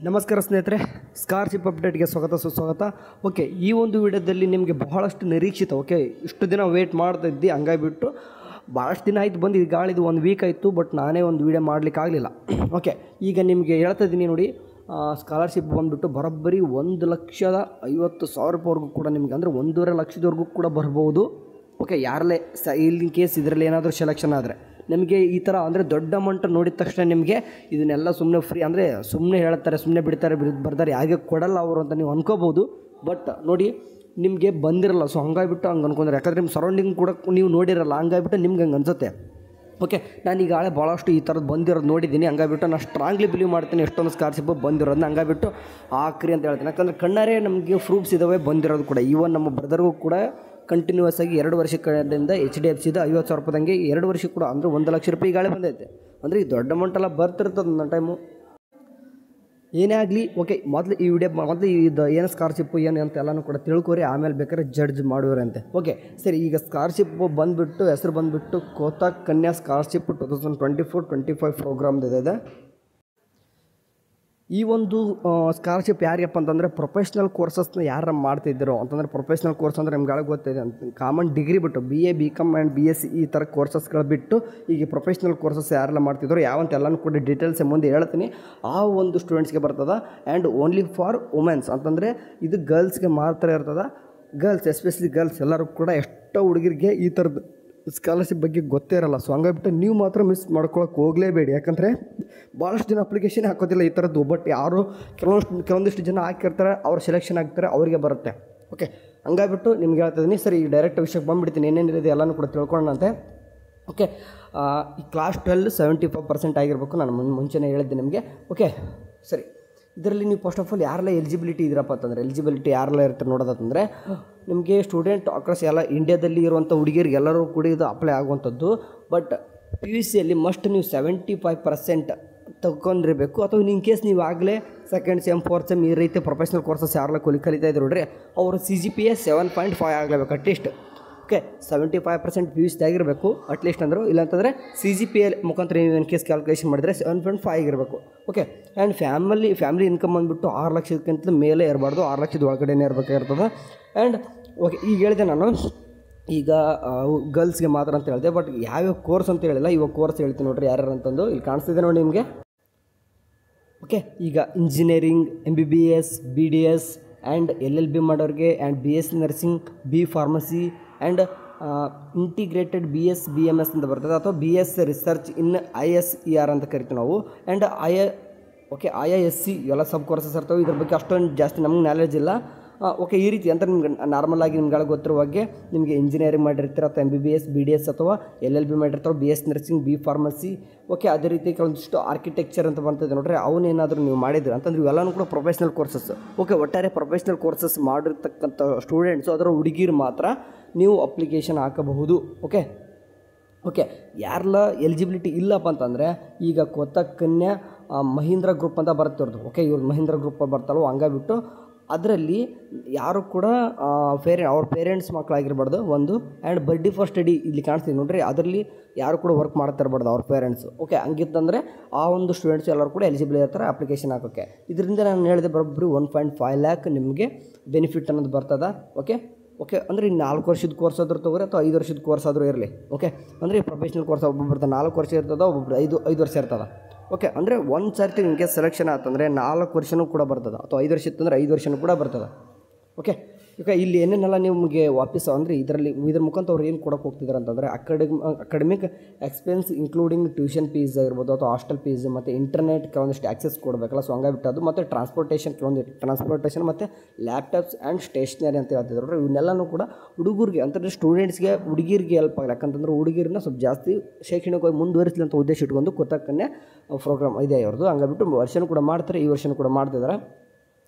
ನಮಸ್ಕಾರ ಸ್ನೇಹಿತರೆ, ಸ್ಕಾಲರ್ಶಿಪ್ ಅಪ್ಡೇಟ್ಗೆ ಸ್ವಾಗತ ಸುಸ್ವಾಗತ. ಓಕೆ, ಈ ಒಂದು ವಿಡಿಯೋದಲ್ಲಿ ನಿಮಗೆ ಬಹಳಷ್ಟು ನಿರೀಕ್ಷಿತ, ಓಕೆ, ಇಷ್ಟು ದಿನ ವೇಟ್ ಮಾಡ್ತಾ ಇದ್ದೆ, ಹಂಗಾಗಿಬಿಟ್ಟು ಭಾಳಷ್ಟು ದಿನ ಆಯಿತು ಬಂದು, ಈಗ ಇದು 1 ವೀಕ್ ಆಯಿತು, ಬಟ್ ನಾನೇ ಒಂದು ವೀಡಿಯೋ ಮಾಡಲಿಕ್ಕಾಗಲಿಲ್ಲ. ಓಕೆ, ಈಗ ನಿಮಗೆ ಹೇಳ್ತಾ ಇದ್ದೀನಿ ನೋಡಿ, ಸ್ಕಾಲರ್ಶಿಪ್ ಬಂದುಬಿಟ್ಟು ಬರೋಬ್ಬರಿ 1,50,000 ಕೂಡ ನಿಮಗೆ, ಅಂದರೆ 1.5 ಲಕ್ಷದವರೆಗೂ ಕೂಡ ಬರ್ಬೋದು. ಓಕೆ, ಯಾರಲ್ಲೇ ಇಲ್ಲಿ ಕೇಸ್ ಇದರಲ್ಲಿ ಏನಾದರೂ ಸೆಲೆಕ್ಷನ್ ಆದರೆ ನಿಮಗೆ ಈ ಥರ ಅಂದರೆ ದೊಡ್ಡ ಅಮೌಂಟ್ ನೋಡಿದ ತಕ್ಷಣ ನಿಮಗೆ ಇದನ್ನೆಲ್ಲ ಸುಮ್ಮನೆ ಫ್ರೀ, ಅಂದರೆ ಸುಮ್ಮನೆ ಹೇಳ್ತಾರೆ, ಸುಮ್ಮನೆ ಬಿಡ್ತಾರೆ, ಬರ್ತಾರೆ, ಹಾಗೆ ಕೊಡಲ್ಲ ಅವರು ಅಂತ ನೀವು ಅನ್ಕೋಬೋದು. ಬಟ್ ನೋಡಿ, ನಿಮಗೆ ಬಂದಿರಲ್ಲ, ಸೊ ಹಂಗಾಗಿಬಿಟ್ಟು ಹಂಗೆ ಅನ್ಕೊಂಡ್ರೆ, ಯಾಕಂದರೆ ನಿಮ್ಮ ಸರೌಂಡಿಂಗ್ ಕೂಡ ನೀವು ನೋಡಿರಲ್ಲ, ಹಂಗಾಗಿಬಿಟ್ಟು ನಿಮ್ಗೆ ಹಂಗೆ ಅನಿಸುತ್ತೆ. ಓಕೆ, ನಾನು ಈಗಾಗಲೇ ಭಾಳಷ್ಟು ಈ ಥರದ್ದು ಬಂದಿರೋದು ನೋಡಿದ್ದೀನಿ, ಹಂಗಾಗಿಬಿಟ್ಟು ನಾನು ಸ್ಟ್ರಾಂಗ್ಲಿ ಬಿಲೀವ್ ಮಾಡ್ತೀನಿ ಎಷ್ಟೊಂದು ಸ್ಕಾಲರ್ಶಿಪ್ ಬಂದಿರೋದನ್ನ, ಹಂಗಾಗಿಬಿಟ್ಟು ಆಕ್ರಿ ಅಂತ ಹೇಳ್ತೀನಿ. ಯಾಕಂದರೆ ಕಣ್ಣಾರೆ ನಮಗೆ ಪ್ರೂಫ್ಸ್ ಇದ್ದಾವೆ ಬಂದಿರೋದು ಕೂಡ. ಈವನ್ ನಮ್ಮ ಬ್ರದರ್ಗೂ ಕೂಡ ಕಂಟಿನ್ಯೂಸ್ ಆಗಿ 2 ವರ್ಷದಿಂದ HDFCದು 50,000 ರೂಪಾಯಿದಂಗೆ 2 ವರ್ಷಕ್ಕೆ ಕೂಡ, ಅಂದರೆ 1 ಲಕ್ಷ ರೂಪಾಯಿ ಈಗಾಗಲೇ ಬಂದೈತೆ. ಅಂದರೆ ಈ ದೊಡ್ಡ ಅಮೌಂಟ್ ಎಲ್ಲ ಬರ್ತಿರ್ತದೆ ನನ್ನ ಟೈಮು. ಏನೇ ಆಗಲಿ, ಓಕೆ, ಮೊದಲು ಈ ವಿಡಿಯೋ ಮೊದಲು ಇದು ಏನು ಸ್ಕಾಲರ್ಶಿಪ್ಪು ಏನು ಅಂತ ಎಲ್ಲನೂ ಕೂಡ ತಿಳ್ಕೊರಿ, ಆಮೇಲೆ ಬೇಕಾದ್ರೆ ಜಡ್ಜ್ ಮಾಡುವರಂತೆ. ಓಕೆ ಸರಿ, ಈಗ ಸ್ಕಾಲರ್ಶಿಪ್ ಬಂದುಬಿಟ್ಟು ಹೆಸರು ಬಂದುಬಿಟ್ಟು ಕೋಟಕ್ ಕನ್ಯಾ ಸ್ಕಾಲರ್ಶಿಪ್ 2024-25 ಪ್ರೋಗ್ರಾಮ್ದಿದೆ. ಈ ಒಂದು ಸ್ಕಾಲರ್ಶಿಪ್ ಯಾರಿಗಪ್ಪ ಅಂತಂದರೆ ಪ್ರೊಫೆಷ್ನಲ್ ಕೋರ್ಸಸ್ನ ಯಾರು ಮಾಡ್ತಿದ್ದೀರೋ ಅಂತಂದರೆ, ಪ್ರೊಫೆಷ್ನಲ್ ಕೋರ್ಸ್ ಅಂದರೆ ನಿಮ್ಗೆ ಗೊತ್ತಿದೆ ಅಂತ, ಕಾಮನ್ ಡಿಗ್ರಿ ಬಿಟ್ಟು BA BCom ಆ್ಯಂಡ್ BSc ಈ ಥರ ಕೋರ್ಸಸ್ಗಳು ಬಿಟ್ಟು ಈಗ ಪ್ರೊಫೆಷ್ನಲ್ ಕೋರ್ಸಸ್ ಯಾರೆಲ್ಲ ಮಾಡ್ತಿದ್ರು ಯಾವಂತ ಎಲ್ಲನೂ ಕೂಡ ಡೀಟೇಲ್ಸ್ ಮುಂದೆ ಹೇಳ್ತೀನಿ. ಆ ಒಂದು ಸ್ಟೂಡೆಂಟ್ಸ್ಗೆ ಬರ್ತದೆ. ಆ್ಯಂಡ್ ಓನ್ಲಿ ಫಾರ್ ವುಮೆನ್ಸ್ ಅಂತಂದರೆ ಇದು ಗರ್ಲ್ಸ್ಗೆ ಮಾತ್ರ ಇರ್ತದೆ. ಗರ್ಲ್ಸ್, ಎಸ್ಪೆಷಲಿ ಗರ್ಲ್ಸ್ ಎಲ್ಲರೂ ಕೂಡ, ಎಷ್ಟೋ ಹುಡುಗರಿಗೆ ಈ ಥರದ್ದು ಸ್ಕಾಲರ್ಶಿಪ್ ಬಗ್ಗೆ ಗೊತ್ತೇ ಇರಲ್ಲ. ಸೊ ಹಂಗಾಗ್ಬಿಟ್ಟು ನೀವು ಮಾತ್ರ ಮಿಸ್ ಮಾಡ್ಕೊಳಕ್ಕೆ ಹೋಗಲೇಬೇಡಿ. ಯಾಕಂದರೆ ಭಾಳಷ್ಟು ಜನ ಅಪ್ಲಿಕೇಶನ್ ಹಾಕೋದಿಲ್ಲ ಈ ಥರದ್ದು. ಬಟ್ ಯಾರು ಕೆಲವೊಂದಿಷ್ಟು ಜನ ಹಾಕಿರ್ತಾರೆ, ಅವ್ರು ಸೆಲೆಕ್ಷನ್ ಆಗ್ತಾರೆ, ಅವರಿಗೆ ಬರುತ್ತೆ. ಓಕೆ, ಹಂಗಾಗ್ಬಿಟ್ಟು ನಿಮ್ಗೆ ಹೇಳ್ತಿದ್ದೀನಿ. ಸರಿ, ಈಗ ಡೈರೆಕ್ಟ್ ವಿಷಯಕ್ಕೆ ಬಂದುಬಿಡ್ತೀನಿ, ಏನೇನಿದೆ ಎಲ್ಲನೂ ಕೂಡ ತಿಳ್ಕೊಳ್ಳೋಣಂತೆ. ಓಕೆ, ಈ ಕ್ಲಾಸ್ 12 75% ಆಗಿರಬೇಕು, ನಾನು ಮುಂಚೆನೇ ಹೇಳಿದ್ದೆ ನಿಮಗೆ. ಓಕೆ ಸರಿ, ಇದರಲ್ಲಿ ನೀವು ಫಸ್ಟ್ ಆಫ್ ಆಲ್ ಯಾರೆಲ್ಲ ಎಲಿಜಿಬಿಲಿಟಿ ಇದ್ದೀರಪ್ಪ ಅಂತಂದರೆ, ಎಲಿಜಿಬಿಲಿಟಿ ಯಾರೆಲ್ಲ ಇರ್ತಾರೆ ನೋಡೋದಂತಂದರೆ, ನಿಮಗೆ ಸ್ಟೂಡೆಂಟ್ ಅಕ್ರಾಸ್ ಎಲ್ಲ ಇಂಡಿಯಾದಲ್ಲಿ ಇರುವಂಥ ಹುಡುಗಿಯರಿಗೆ ಎಲ್ಲರೂ ಕೂಡ ಇದು ಅಪ್ಲೈ ಆಗುವಂಥದ್ದು. ಬಟ್ PUCಯಲ್ಲಿ ಮಸ್ಟ್ ನೀವು 75% ತಗೊಂಡಿರಬೇಕು. ಅಥವಾ ಇನ್ ಕೇಸ್ ನೀವು ಆಗಲೇ ಸೆಕೆಂಡ್ ಸೆಮ್ 4th ಸೆಮ್ ಈ ರೀತಿ ಪ್ರೊಫೆಷ್ನಲ್ ಕೋರ್ಸಸ್ ಯಾರೆಲ್ಲ ಕಲಿತಾ ಇದ್ರು ನೋಡ್ರಿ, ಅವರು CGPA 7.5 ಆಗಲೇಬೇಕು ಅಟ್ಲೀಸ್ಟ್. ಓಕೆ, 75% PUC ಆಗಿರಬೇಕು ಅಟ್ಲೀಸ್ಟ್ ಅಂದರು. ಇಲ್ಲಾಂತಂದರೆ CGPA ಮುಖಾಂತರ ನೀವು ಇನ್ ಕೇಸ್ ಕ್ಯಾಲ್ಕುಲೇಷನ್ ಮಾಡಿದರೆ 7.5 ಆಗಿರಬೇಕು. ಓಕೆ, ಆ್ಯಂಡ್ ಫ್ಯಾಮಿಲಿ ಇನ್ಕಮ್ ಬಂದುಬಿಟ್ಟು 6 ಲಕ್ಷಕ್ಕಿಂತ ಮೇಲೆ ಇರಬಾರ್ದು, 6 ಲಕ್ಷದ ಒಳಗಡೆನೇ ಇರಬೇಕಾಗಿರ್ತದೆ. ಆ್ಯಂಡ್ ಓಕೆ, ಈಗ ಹೇಳಿದೆ ನಾನು, ಈಗ ಗರ್ಲ್ಸ್ಗೆ ಮಾತ್ರ ಅಂತ ಹೇಳಿದೆ. ಬಟ್ ಯಾವ್ಯಾವ ಕೋರ್ಸ್ ಅಂತ ಹೇಳಿಲ್ಲ, ಇವಾಗ ಕೋರ್ಸ್ ಹೇಳ್ತೀನಿ ನೋಡ್ರಿ ಯಾರ್ಯಾರು ಅಂತಂದು. ಇಲ್ಲಿ ಕಾಣಿಸ್ತಿದೆ ನೋಡಿ ನಿಮಗೆ. ಓಕೆ, ಈಗ engineering, MBBS, BDS and LLB ಮಾಡೋರಿಗೆ, and BSc nursing, B pharmacy and integrated BS BMS ಅಂತ ಬರ್ತದೆ, ಅಥವಾ BS ರಿಸರ್ಚ್ ಇನ್ ISER ಅಂತ ಕರಿತೀವಿ ನಾವು. ಆ್ಯಂಡ್ IISc ಇವೆಲ್ಲ ಸಬ್ ಕೋರ್ಸಸ್ ಇರ್ತವೆ. ಇದ್ರ ಬಗ್ಗೆ ಅಷ್ಟೊಂದು ಜಾಸ್ತಿ ನಮ್ಗೆ ನಾಲೆಡ್ಜ್ ಇಲ್ಲ. ಓಕೆ, ಈ ರೀತಿ ಅಂತ ನಿಮ್ಗೆ ನಾರ್ಮಲಾಗಿ ನಿಮ್ಗೆ ಗೊತ್ತಿರೋ ಬಗ್ಗೆ, ನಿಮಗೆ ಇಂಜಿನಿಯರಿಂಗ್ ಮಾಡಿರ್ತೀರ ಅಥವಾ MBBS BDS ಅಥವಾ LLB ಮಾಡಿರ್ತಾವೆ, BS nursing, B pharmacy. Okay, ಅದೇ ರೀತಿ ಕೆಲವೊಂದಿಷ್ಟು ಆರ್ಕಿಟೆಕ್ಚರ್ ಅಂತ ಬರ್ತಿದೆ ನೋಡ್ರಿ, ಅವನ್ನೇನಾದರೂ ನೀವು ಮಾಡಿದ್ರೆ ಅಂತಂದ್ರೆ ಇವೆಲ್ಲನೂ ಕೂಡ ಪ್ರೊಫೆಷ್ನಲ್ ಕೋರ್ಸಸ್. ಓಕೆ, ಒಟ್ಟಾರೆ ಪ್ರೊಫೆಷ್ನಲ್ ಕೋರ್ಸಸ್ ಮಾಡಿರ್ತಕ್ಕಂಥ ಸ್ಟೂಡೆಂಟ್ಸು, ಅದರ ಹುಡುಗಿರು ಮಾತ್ರ ನೀವು ಅಪ್ಲಿಕೇಶನ್ ಹಾಕಬಹುದು. ಓಕೆ, ಯಾರೆಲ್ಲ ಎಲಿಜಿಬಿಲಿಟಿ ಇಲ್ಲಪ್ಪ ಅಂತಂದರೆ, ಈಗ ಕೋಟಕ್ ಕನ್ಯಾ ಮಹೀಂದ್ರ ಗ್ರೂಪ್ ಅಂತ ಬರ್ತಿರೋದು. ಓಕೆ, ಇವ್ರು ಮಹೀಂದ್ರ ಗ್ರೂಪ್ ಬರ್ತಾರೋ, ಹಂಗಾಗ್ಬಿಟ್ಟು ಅದರಲ್ಲಿ ಯಾರು ಕೂಡ ಅವ್ರ ಪೇರೆಂಟ್ಸ್ ಮಕ್ಕಳಾಗಿರ್ಬಾರ್ದು ಒಂದು. ಆ್ಯಂಡ್ ಬರ್ಡಿ ಫಾರ್ ಸ್ಟಡಿ ಇಲ್ಲಿ ಕಾಣಿಸ್ತೀವಿ ನೋಡ್ರಿ, ಅದರಲ್ಲಿ ಯಾರು ಕೂಡ ವರ್ಕ್ ಮಾಡ್ತಾ ಇರಬಾರ್ದು ಅವ್ರ ಪೇರೆಂಟ್ಸು. ಓಕೆ, ಹಂಗಿತ್ತಂದರೆ ಆ ಒಂದು ಸ್ಟೂಡೆಂಟ್ಸ್ ಎಲ್ಲರೂ ಕೂಡ ಎಲಿಜಿಬಲ್ ಇರ್ತಾರೆ ಅಪ್ಲಿಕೇಶನ್ ಹಾಕೋಕ್ಕೆ. ಇದರಿಂದ ನಾನು ಹೇಳಿದೆ ಬರೋಬ್ಬರಿ 1.5 ಲ್ಯಾಕ್ ನಿಮಗೆ ಬೆನಿಫಿಟ್ ಅನ್ನೋದು ಬರ್ತದೆ. ಓಕೆ, ಅಂದರೆ 4 ವರ್ಷದ ಕೋರ್ಸ್ ಆದರೂ ತೊಗೊರಿ ಅಥವಾ 5 ವರ್ಷದ ಕೋರ್ಸ್ ಆದರೂ ಇರಲಿ. ಓಕೆ, ಅಂದರೆ ಪ್ರೊಫೆಷ್ನಲ್ ಕೋರ್ಸ್ ಒಬ್ಬೊಬ್ಬರು 4 ವರ್ಷ ಇರ್ತದೆ, ಒಬ್ಬೊಬ್ರು 5 ವರ್ಷ ಇರ್ತದೆ. ಓಕೆ, ಅಂದರೆ ಒಂದು ಸರ್ತಿ ನಿಮಗೆ ಸೆಲೆಕ್ಷನ್ ಆತಂದರೆ 4 ವರ್ಷನೂ ಕೂಡ ಬರ್ತದೆ, ಅಥವಾ 5 ವರ್ಷ ಇತ್ತಂದರೆ 5 ವರ್ಷನೂ ಕೂಡ ಬರ್ತದೆ. ಓಕೆ, ಈಗ ಇಲ್ಲಿ ಏನೇನೆಲ್ಲ ನಿಮಗೆ ವಾಪಸ್ ಅಂದರೆ ಇದ್ರ ಮುಖಾಂತರ ಅವ್ರು ಏನು ಕೊಡೋಕೆ ಹೋಗ್ತಿದ್ದಾರೆ ಅಂತಂದರೆ, academic expense including tuition fees ಆಗಿರ್ಬೋದು, ಅಥವಾ ಹಾಸ್ಟೆಲ್ ಫೀಸ್, ಮತ್ತು ಇಂಟರ್ನೆಟ್ ಕೆಲವೊಂದಿಷ್ಟು ಆಕ್ಸೆಸ್ ಕೊಡಬೇಕಲ್ಲ, ಸೊ ಹಂಗಾಗಿಬಿಟ್ಟು ಅದು, ಮತ್ತು ಟ್ರಾನ್ಸ್ಪೋರ್ಟೇಷನ್ ಮತ್ತು ಲ್ಯಾಪ್ಟಾಪ್ಸ್ ಆ್ಯಂಡ್ ಸ್ಟೇಷ್ನರಿ ಅಂತ ಹೇಳ್ತಿದ್ರು. ಇವನ್ನೆಲ್ಲನೂ ಕೂಡ ಹುಡುಗರಿಗೆ ಅಂತಂದರೆ ಸ್ಟೂಡೆಂಟ್ಸ್ಗೆ, ಹುಡುಗಿರಿಗೆ ಹೆಲ್ಪ್ ಆಗಲ್ಲ. ಯಾಕಂತಂದ್ರೆ ಹುಡುಗಿರನ್ನ ಸ್ವಲ್ಪ ಜಾಸ್ತಿ ಶೈಕ್ಷಣಿಕವಾಗಿ ಮುಂದುವರಿಸಲಿ ಅಂತ ಉದ್ದೇಶ ಇಟ್ಕೊಂಡು ಕೋಟಕ್ ಕನ್ಯಾ ಪ್ರೋಗ್ರಾಮ್ ಇದೆ ಅವ್ರದ್ದು. ಹಂಗಾಗ್ಬಿಟ್ಟು ವರ್ಷನೂ ಕೂಡ ಮಾಡ್ತಾರೆ, ಈ ವರ್ಷನೂ ಕೂಡ ಮಾಡ್ತಿದ್ದಾರೆ.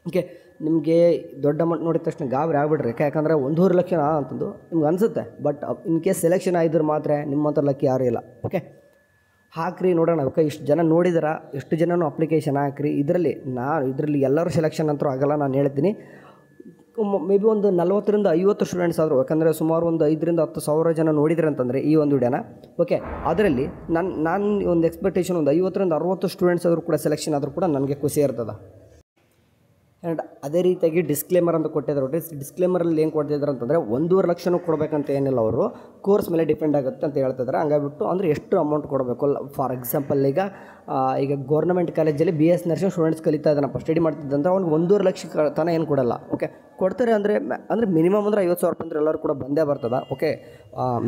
ಓಕೆ, ನಿಮಗೆ ದೊಡ್ಡ ಅಮೌಂಟ್ ನೋಡಿದ ತಕ್ಷಣ ಗಾಬರಿ ಆಗ್ಬಿಡ್ರಿ, ಯಾಕಂದರೆ 1.5 ಲಕ್ಷ ಅಂತಂದು ನಿಮ್ಗೆ ಅನಿಸುತ್ತೆ. ಬಟ್ ಇನ್ ಕೇಸ್ ಸೆಲೆಕ್ಷನ್ ಆಗಿದ್ರೆ ಮಾತ್ರ ನಿಮ್ಮಂಥ ಲಕ್ಕಿ ಯಾರೂ ಇಲ್ಲ. ಓಕೆ, ಹಾಕ್ರಿ ನೋಡೋಣ. ಓಕೆ, ಇಷ್ಟು ಜನ ನೋಡಿದಾರ, ಎಷ್ಟು ಜನನೂ ಅಪ್ಲಿಕೇಶನ್ ಹಾಕ್ರಿ. ಇದರಲ್ಲಿ ಎಲ್ಲರೂ ಸೆಲೆಕ್ಷನ್ ಅಂತೂ ಆಗಲ್ಲ, ನಾನು ಹೇಳ್ತೀನಿ. ಮೇ ಬಿ ಒಂದು 40ರಿಂದ 50 ಸ್ಟೂಡೆಂಟ್ಸ್ ಆದರೂ, ಯಾಕಂದರೆ ಸುಮಾರು ಒಂದು 5ರಿಂದ 10 ಸಾವಿರ ಜನ ನೋಡಿದ್ರೆ ಅಂತಂದರೆ ಈ ಒಂದು ವಿಡಿಯೋನ. ಓಕೆ, ಅದರಲ್ಲಿ ನಾನು ಒಂದು ಎಕ್ಸ್ಪೆಕ್ಟೇಷನ್ ಒಂದು 50ರಿಂದ 60 ಸ್ಟೂಡೆಂಟ್ಸ್ ಆದರೂ ಕೂಡ ಸೆಲೆಕ್ಷನ್ ಆದರೂ ಕೂಡ ನನಗೆ ಖುಷಿ ಇರ್ತದೆ. ಆ್ಯಂಡ್ ಅದೇ ರೀತಿಯಾಗಿ ಡಿಸ್ಕ್ಲೇಮರ್ ಅಂತ ಕೊಟ್ಟಿದ್ದಾರೆ. ಡಿಸ್ಕ್ಲೇಮರಲ್ಲಿ ಏನು ಕೊಟ್ಟಿದ್ದಾರೆ ಅಂತಂದರೆ 1.5 ಲಕ್ಷನೂ ಕೊಡಬೇಕಂತ ಏನಿಲ್ಲ, ಅವರು ಕೋರ್ಸ್ ಮೇಲೆ ಡಿಪೆಂಡ್ ಆಗುತ್ತೆ ಅಂತ ಹೇಳ್ತಿದ್ದಾರೆ. ಹಂಗಾಗ್ಬಿಟ್ಟು ಅಂದರೆ ಎಷ್ಟು ಅಮೌಂಟ್ ಕೊಡಬೇಕು. ಫಾರ್ ಎಕ್ಸಾಂಪಲ್ ಈಗ ಗೌರ್ಮೆಂಟ್ ಕಾಲೇಜಲ್ಲಿ BS ನರ್ಸಿಂಗ್ ಸ್ಟೂಡೆಂಟ್ಸ್ ಕಲಿತಾ ಇದ್ದಾನಪ್ಪ, ಸ್ಟಡಿ ಮಾಡ್ತಿದ್ದಂದ್ರೆ ಅವ್ನಿಗೆ 1.5 ಲಕ್ಷ ತನಕ ಏನು ಕೊಡಲ್ಲ. ಓಕೆ, ಕೊಡ್ತಾರೆ ಅಂದರೆ ಮಿನಿಮಮ್ ಅಂದರೆ 50,000 ರೂಪಾಯಿ ಅಂದರೆ ಎಲ್ಲರೂ ಕೂಡ ಬಂದೇ ಬರ್ತದೆ. ಓಕೆ,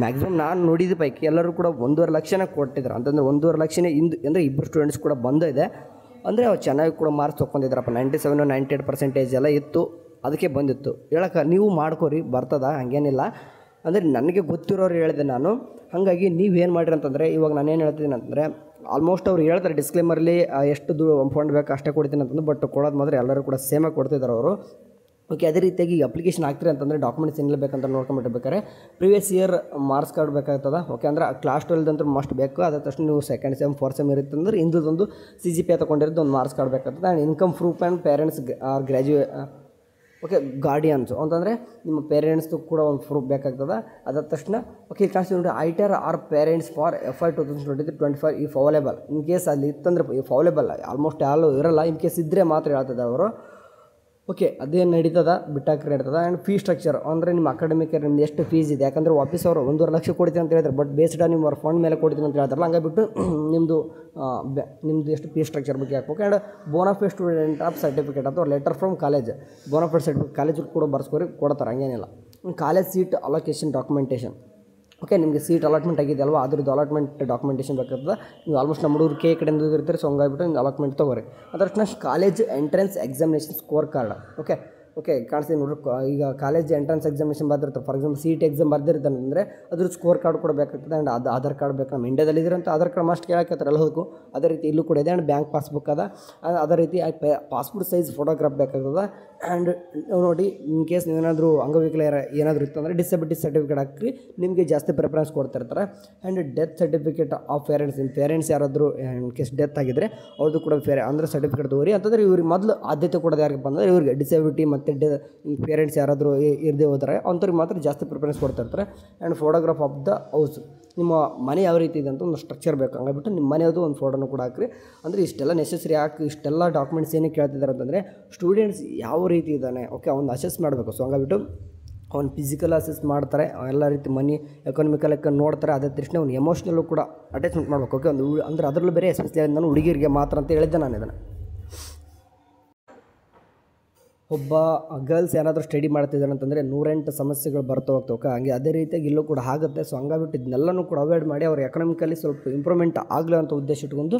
ಮ್ಯಾಕ್ಸಿಮಮ್ ನಾನು ನೋಡಿದ ಪೈಕಿ ಎಲ್ಲರೂ ಕೂಡ 1.5 ಲಕ್ಷನೇ ಕೊಟ್ಟಿದ್ದಾರೆ. ಅಂತಂದರೆ 1.5 ಲಕ್ಷನೇ ಅಂದರೆ ಇಬ್ಬರು ಸ್ಟೂಡೆಂಟ್ಸ್ ಕೂಡ ಬಂದಿದೆ. ಅಂದರೆ ಅವ್ರು ಚೆನ್ನಾಗಿ ಕೂಡ ಮಾರ್ಕ್ಸ್ ತೊಗೊಂಡಿದ್ದಾರಪ್ಪ, 97 98% ಎಲ್ಲ ಇತ್ತು, ಅದಕ್ಕೆ ಬಂದಿತ್ತು. ಹೇಳಕ್ಕೆ ನೀವು ಮಾಡ್ಕೊರಿ, ಬರ್ತದ, ಹಾಗೇನಿಲ್ಲ. ಅಂದರೆ ನನಗೆ ಗೊತ್ತಿರೋರು ಹೇಳಿದೆ ನಾನು. ಹಾಗಾಗಿ ನೀವೇನು ಮಾಡಿರಿ ಅಂತಂದರೆ, ಇವಾಗ ನಾನೇನು ಹೇಳ್ತೀನಿ ಅಂತಂದರೆ, ಆಲ್ಮೋಸ್ಟ್ ಅವ್ರು ಹೇಳ್ತಾರೆ ಡಿಸ್ಕ್ಲೇಮರ್ಲಿ ಎಷ್ಟು ಫಂಡ್ ಬೇಕು ಅಷ್ಟೇ ಕೊಡ್ತೀನಿ ಅಂತಂದು, ಬಟ್ ಕೊಡೋದು ಮಾತ್ರ ಎಲ್ಲರೂ ಕೂಡ ಸೇಮಾಗಿ ಕೊಡ್ತಿದ್ದಾರೆ ಅವರು. ಓಕೆ, ಅದೇ ರೀತಿಯಾಗಿ ಅಪ್ಲಿಕೇಶನ್ ಹಾಕ್ತೀರಿ ಅಂತಂದರೆ ಡಾಕ್ಯುಮೆಂಟ್ಸ್ ಏನಿಲ್ಲ ಬೇಕಂತ ನೋಡ್ಕೊಂಬಿಟ್ಟಿರ್ಬೇಕಾರೆ ಪ್ರೀವಿಯಸ್ ಇಯರ್ ಮಾರ್ಕ್ಸ್ ಕಾರ್ಡ್ ಬೇಕಾಗ್ತದೆ. ಓಕೆ, ಅಂದರೆ ಕ್ಲಾಸ್ 12 ಅಂತೂ ಮಸ್ಟ್ ಬೇಕು. ಅದಾದ ತಕ್ಷಣ ನೀವು ಸೆಕೆಂಡ್ ಸೆಮ್ 4th ಸೆಮ್ ಇರುತ್ತೆ ಅಂದರೆ ಇಂದೊಂದು CGPA ತೊಗೊಂಡಿರೋದು ಒಂದು ಮಾರ್ಕ್ಸ್ ಕಾರ್ಡ್ ಬೇಕಾಗ್ತದೆ. And income proof and parents or okay guardians ಅಂತಂದರೆ ನಿಮ್ಮ ಪೇರೆಂಟ್ಸ್ದು ಕೂಡ ಒಂದು ಪ್ರೂಫ್ ಬೇಕಾಗ್ತದೆ. ಅದಾದ ತಕ್ಷಣ okay constitute ITR or parents for FY 2023-25 if available. In case ಅಲ್ಲಿ ಇತ್ತಂದರೆ ಇಫ್ ಅವೈಲೇಬಲ್, ಆಲ್ಮೋಸ್ಟ್ ಯಾರು ಇರೋಲ್ಲ, ಇನ್ ಕೇಸ್ ಇದ್ದರೆ ಮಾತ್ರ ಹೇಳ್ತದೆ ಅವರು. ಓಕೆ, ಅದೇನು ನಡೀತದ ಬಿಟ್ಟಾಕ್ರೆ ನಡೀತದೆ. ಆ್ಯಂಡ್ ಫೀ ಸ್ಟ್ರಕ್ಚರ್ ಅಂದರೆ ನಿಮ್ಮ ಅಕಾಡೆಮಿಕ್ ನಿಮ್ದು ಎಷ್ಟು ಫೀಸ್ ಇದೆ. ಯಾಕಂದರೆ ವಾಪಸ್ ಅವರು 1.5 ಲಕ್ಷ ಕೊಡ್ತೀನಿ ಅಂತ ಹೇಳ್ತಾರೆ, ಬಟ್ ಬೇಸ್ಡ್ ನಿಮ್ಮ ಅವ್ರ ಫಂಡ್ ಮೇಲೆ ಕೊಡ್ತೀನಿ ಅಂತ ಹೇಳ್ತಾರಲ್ಲ, ಹಂಗಾಗ್ಬಿಟ್ಟು ನಿಮ್ಮದು ಎಷ್ಟು ಫೀ ಸ್ಟ್ರಕ್ಚರ್ ಬಗ್ಗೆ ಹಾಕ್ಬೇಕು. And bonafide student of certificate ಅಥವಾ letter from college, bonafide certificate ಕಾಲೇಜಿಗೆ ಕೂಡ ಬರ್ಸ್ಕೊರಿ, ಕೊಡ್ತಾರೆ, ಹಂಗೇನಿಲ್ಲ. College seat allocation documentation. Okay, ನಿಮಗೆ ಸೀಟ್ ಅಲಾಟ್ಮೆಂಟ್ ಆಗಿದೆ ಅಲ್ವಾ, ಅದ್ರದ್ದು ಅಲಾಟ್ಮೆಂಟ್ ಡಾಕ್ಯುಮೆಂಟೇಷನ್ ಬೇಕಾಗ್ತದೆ. ನೀವು ಆಲ್ಮೋಸ್ಟ್ ನಮ್ಮ ಹುಡುಗರು ಕಡೆಯಿಂದ ಇರ್ತಾರೆ, ಸೊ ಹಂಗಾಗ್ಬಿಟ್ಟು ನೀವು ಅಲಾಟ್ಮೆಂಟ್ ತೊಗೊರಿ. ಅದರ college entrance examination score card. Okay ಕಾಣಿಸ್ತೀನಿ ನೋಡ್ರಿ. ಈಗ ಕಾಲೇಜ್ ಎಂಟ್ರೆನ್ಸ್ ಎಕ್ಸಾಮಿನೇಷನ್ ಬರ್ದಿರ್ತಾರೆ, ಫಾರ್ ಎಕ್ಸಾಂಪಲ್ CET ಎಕ್ಸಾಮ್ ಬರ್ದಿರ್ತಾನೆ ಅಂದರೆ ಅದ್ರ ಸ್ಕೋರ್ ಕಾರ್ಡ್ ಕೂಡ ಬೇಕಾಗ್ತದೆ. ಆ್ಯಂಡ್ ಅದು ಆಧಾರ್ ಕಾರ್ಡ್ ಬೇಕು. ನಮ್ಮ ಇಂಡಿಯಾದಲ್ಲಿ ಇದ್ರಂತ ಆಧಾರ್ ಕಾರ್ಡ್ ಮಸ್ಟ್ ಕೇಳಾಕತ್ತಾರೆ ಎಲ್ಲದಕ್ಕೂ. ಅದೇ ರೀತಿ ಇಲ್ಲೂ ಕೂಡ ಇದೆ. ಆ್ಯಂಡ್ ಬ್ಯಾಂಕ್ ಪಾಸ್ಬುಕ್ ಅದ. ಅದೇ ರೀತಿ ಪಾಸ್ಪೋರ್ಟ್ ಸೈಜ್ ಫೋಟೋಗ್ರಾಫ್ ಬೇಕಾಗ್ತದೆ. ಆ್ಯಂಡ್ ನೋಡಿ, ಇನ್ ಕೇಸ್ ನೀವೇನಾದರೂ ಅಂಗವಿಕಲ ಏನಾದರೂ ಇತ್ತಂದರೆ ಡಿಸಬಿಲಿಟಿ ಸರ್ಟಿಫಿಕೇಟ್ ಹಾಕಿ, ನಿಮಗೆ ಜಾಸ್ತಿ ಪ್ರಿಫರೆನ್ಸ್ ಕೊಡ್ತಿರ್ತಾರೆ. And death certificate of parents, ನಿಮ್ಮ ಪೇರೆಂಟ್ಸ್ ಯಾರಾದರೂ ಇನ್ ಕೇಸ್ ಡೆತ್ ಆಗಿದ್ದರೆ ಅವ್ರದ್ದು ಕೂಡ ಅಂದರೆ ಸರ್ಟಿಫಿಕೇಟ್ ತಗೋರಿ. ಅಂತಂದರೆ ಇವ್ರಿಗೆ ಮೊದಲು ಆದ್ಯತೆ ಕೊಡೋದು ಯಾರಿಗೆ ಬಂದರೆ ಇವ್ರಿಗೆ ಡಿಸಬಿಲಿಟಿ ಮತ್ತು ಪೇರೆಂಟ್ಸ್ ಯಾರಾದರೂ ಇರದೇ ಹೋದರೆ ಅಂಥವ್ರಿಗೆ ಮಾತ್ರ ಜಾಸ್ತಿ ಪ್ರಿಫರೆನ್ಸ್ ಕೊಡ್ತಿರ್ತಾರೆ. And photograph of the house, ನಿಮ್ಮ ಮನೆ ಯಾವ ರೀತಿ ಇದೆ ಅಂತ ಒಂದು ಸ್ಟ್ರಕ್ಚರ್ ಬೇಕು. ಹಂಗಾಗ್ಬಿಟ್ಟು ನಿಮ್ಮ ಮನೆಯದು ಒಂದು ಫೋಟೋನು ಕೂಡ ಹಾಕ್ರಿ. ಅಂದರೆ ಇಷ್ಟೆಲ್ಲ ನೆಸೆಸರಿ ಹಾಕಿ, ಇಷ್ಟೆಲ್ಲ ಡಾಕ್ಯುಮೆಂಟ್ಸ್ ಏನಕ್ಕೆ ಕೇಳ್ತಿದ್ದಾರೆ ಅಂತಂದರೆ ಸ್ಟೂಡೆಂಟ್ಸ್ ಯಾವ ರೀತಿ ಇದ್ದಾನೆ, ಓಕೆ ಅವ್ನು ಅಸೆಸ್ ಮಾಡಬೇಕು. ಸೊ ಹಂಗಾಗ್ಬಿಟ್ಟು ಅವ್ನು ಫಿಸಿಕಲ್ ಅಸೆಸ್ ಮಾಡ್ತಾರೆ, ಎಲ್ಲ ರೀತಿ ಮನಿ ಎಕನಾಮಿಕಲ್ ನೋಡ್ತಾರೆ. ಅದೇ ತಕ್ಷಣ ಅವ್ನು ಎಮೋಷ್ನಲ್ಲು ಕೂಡ ಅಟ್ಯಾಚ್ಮೆಂಟ್ ಮಾಡಬೇಕು. ಓಕೆ, ಒಂದು ಅಂದರೆ ಅದರಲ್ಲೂ ಬೇರೆ ಎಸ್ಪೆಷಲಿ ನಾನು ಹುಡುಗಿರಿಗೆ ಮಾತ್ರ ಅಂತ ಹೇಳಿದ್ದೆ ನಾನು ಇದನ್ನು. ಒಬ್ಬ ಗರ್ಲ್ಸ್ ಏನಾದರೂ ಸ್ಟಡಿ ಮಾಡ್ತಿದ್ದಾರೆ ಅಂತಂದರೆ 108 ಸಮಸ್ಯೆಗಳು ಬರ್ತಾ ಹೋಗ್ತವೆ. ಓಕೆ, ಹಂಗೆ ಅದೇ ರೀತಿಯಾಗಿ ಇಲ್ಲೂ ಕೂಡ ಆಗುತ್ತೆ. ಸೊ ಹಂಗಾಗ್ಬಿಟ್ಟು ಇದನ್ನೆಲ್ಲನೂ ಕೂಡ ಅವಾಯ್ಡ್ ಮಾಡಿ ಅವ್ರು ಎಕನಾಮಿಕಲಿ ಸ್ವಲ್ಪ ಇಂಪ್ರೂವ್ಮೆಂಟ್ ಆಗಲಿ ಅಂತ ಉದ್ದೇಶ ಇಟ್ಕೊಂಡು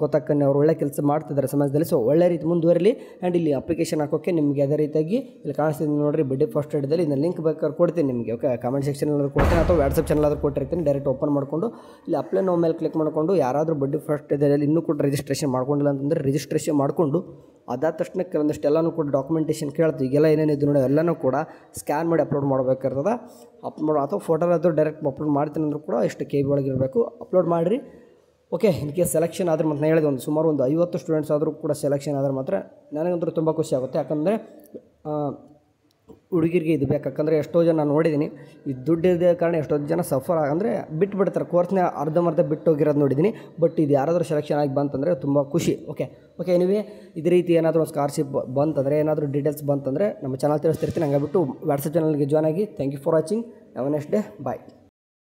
ಕೋತಕ್ಕನ್ನೇ ಅವ್ರು ಒಳ್ಳೆ ಕೆಲಸ ಮಾಡ್ತಿದ್ದಾರೆ ಸಮಾಜದಲ್ಲಿ. ಸೊ ಒಳ್ಳೆ ರೀತಿ ಮುಂದುವರಲಿ. ಆ್ಯಂಡ್ ಇಲ್ಲಿ ಅಪ್ಲಿಕೇಶನ್ ಹಾಕೋಕ್ಕೆ ನಿಮಗೆ ಅದೇ ರೀತಿಯಾಗಿ ಇಲ್ಲಿ ಕಾಣಿಸ್ತಿದ್ದೀನಿ ನೋಡಿರಿ, ಬಡ್ಡಿ ಫಸ್ಟ್ ಏಡ್ದಲ್ಲಿ ಇದನ್ನ ಲಿಂಕ್ ಬೇಕಾದ್ರೆ ಕೊಡ್ತೀನಿ ನಿಮಗೆ. ಓಕೆ, ಕಾಮೆಂಟ್ ಸೆಕ್ಷನಲ್ಲಿ ಕೊಡ್ತೀನಿ ಅಥವಾ ವಾಟ್ಸಪ್ ಚಾನಲ್ ಆದರೂ ಕೊಟ್ಟಿರ್ತೀನಿ. ಡೈರೆಕ್ಟ್ ಓಪನ್ ಮಾಡಿಕೊಂಡು ಇಲ್ಲಿ ಅಪ್ಲೈ ನೋ ಮೇಲೆ ಕ್ಲಿಕ್ ಮಾಡಿಕೊಂಡು ಯಾರಾದರೂ ಬಡ್ಡಿ ಫಸ್ಟ್ ಏಡಲ್ಲಿ ಇನ್ನೂ ಕೂಡ ರಿಜಿಸ್ಟ್ರೇಷನ್ ಮಾಡ್ಕೊಂಡಿಲ್ಲ ಅಂತಂದರೆ ರಿಜಿಸ್ಟ್ರೇಷನ್ ಮಾಡಿಕೊಂಡು ಅದಾದ ತಕ್ಷಣ ಕೆಲವೊಂದಿಷ್ಟು ಎಲ್ಲನೂ ಕೂಡ ಡಾಕ್ಯುಮೆಂಟೇಷನ್ ಕೇಳ್ತೀವಿ. ಈಗೆಲ್ಲ ಏನೇನಿದ್ದು ನೋಡಿ ಎಲ್ಲನೂ ಕೂಡ ಸ್ಕ್ಯಾನ್ ಮಾಡಿ ಅಪ್ಲೋಡ್ ಮಾಡಬೇಕಾಗ್ತದೆ. ಅಥವಾ ಫೋಟೋನಾದರೂ ಡೈರೆಕ್ಟ್ ಅಪ್ಲೋಡ್ ಮಾಡ್ತೀನಿ ಅಂದರೂ ಕೂಡ ಎಷ್ಟು KB ಒಳಗೆ ಇರಬೇಕು, ಅಪ್ಲೋಡ್ ಮಾಡಿರಿ. ಓಕೆ, ಇನ್ ಕೇಸ್ ಸೆಲೆಕ್ಷನ್ ಆದರೆ ಮತ್ತು ನಾನು ಹೇಳಿದೆ ಸುಮಾರು ಒಂದು 50 ಸ್ಟೂಡೆಂಟ್ಸ್ ಆದರೂ ಕೂಡ ಸೆಲೆಕ್ಷನ್ ಆದರೆ ಮಾತ್ರ ನನಗಂತೂ ತುಂಬ ಖುಷಿ ಆಗುತ್ತೆ. ಯಾಕಂದರೆ ಹುಡುಗಿರಿಗೆ ಇದು ಬೇಕು. ಯಾಕಂದರೆ ಎಷ್ಟೋ ಜನ ನಾನು ನೋಡಿದ್ದೀನಿ, ಈ ದುಡ್ಡಿದೆ ಕಾರಣ ಎಷ್ಟೋ ಜನ ಸಫರ್ ಅಂದರೆ ಬಿಟ್ಬಿಡ್ತಾರೆ, ಕೋರ್ಸ್ನ ಅರ್ಧಂಬರ್ಧ ಬಿಟ್ಟು ಹೋಗಿರೋದು ನೋಡಿದ್ದೀನಿ. ಬಟ್ ಇದು ಯಾರಾದರೂ ಸೆಲೆಕ್ಷನ್ ಆಗಿ ಬಂತಂದರೆ ತುಂಬ ಖುಷಿ. ಓಕೆ, ಎನಿವೇ ಇದೇ ರೀತಿ ಏನಾದರೂ ಒಂದು ಸ್ಕಾಲರ್ಶಿಪ್ ಬಂತಂದರೆ, ಏನಾದರೂ ಡೀಟೇಲ್ಸ್ ಬಂತಂದರೆ ನಮ್ಮ ಚಾನಲ್ ತಿಳಿಸ್ತಿರ್ತೀನಿ. ಹಂಗಾಗ್ಬಿಟ್ಟು ವಾಟ್ಸಪ್ ಚಾನಲ್ಗೆ ಜಾಯ್ನ್ ಆಗಿ. Thank you for watching. Have a next day. Bye.